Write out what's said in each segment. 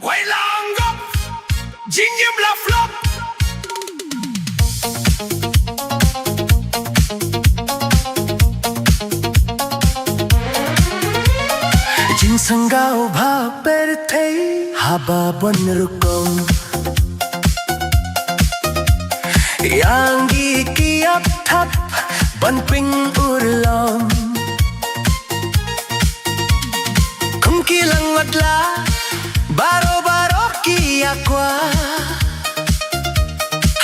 Ngop Jingim la flop Jing sanggau bha perthei haba bon rukong Yang gi kiap thap ban ping urlom Kum kilang matla baro kia qua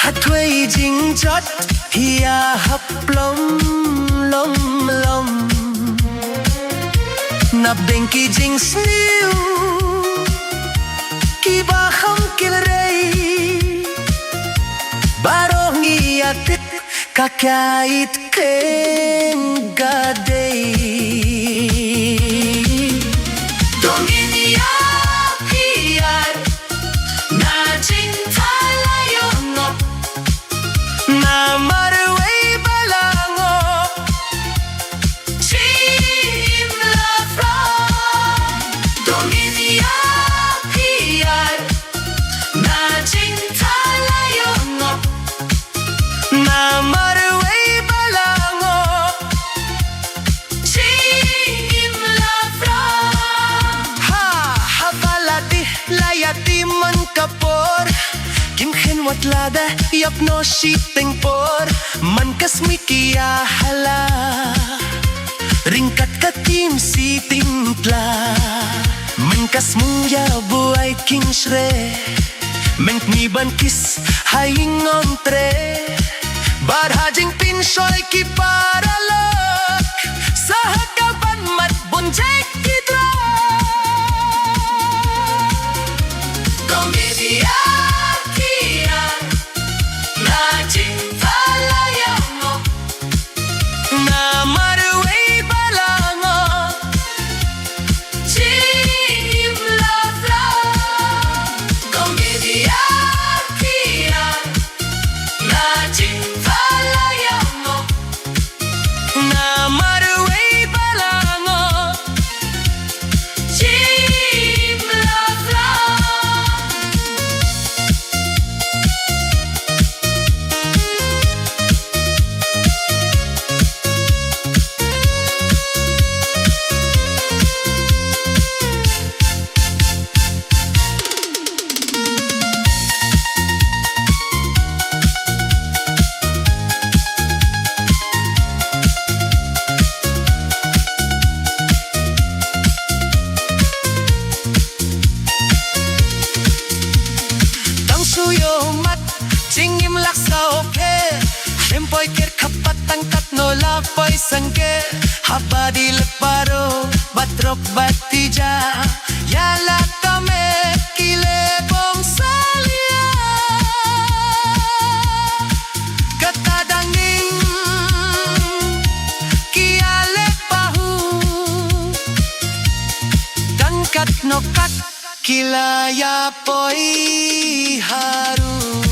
Hatway jing chot hia hap lom lom Nap denki jing sniu Ki baham kil rei Baro ngiatit kakait keng gadei Dominia piar Na cinta layo ngop Na marway balango Chim la from Dominia piar Na cinta layo ngop Na marway balango Chim la from Ha havaladi layati man kapor Kim khen wat lada yap no shiteng por Man kasmikia hala Ringkat katim si timpla Man kasmuya buay king shre Menk ni ban kis haying ontre Bar hajing pinshoy ki paralok Sahakaban mat bunjek kidra Komedia kia Na cinta layo ngop Na marway balango Chim la from Komedia kia Na cinta layo ngop Na marway balango Chim la from Suyo mat jingim laksa oke Empoy ker kapat tangkat no lapoy sangke Habadi leparo batrok batija Yala kame kile bong salia Katadanging kiale pahu Tangkat no kat kilaya poi haru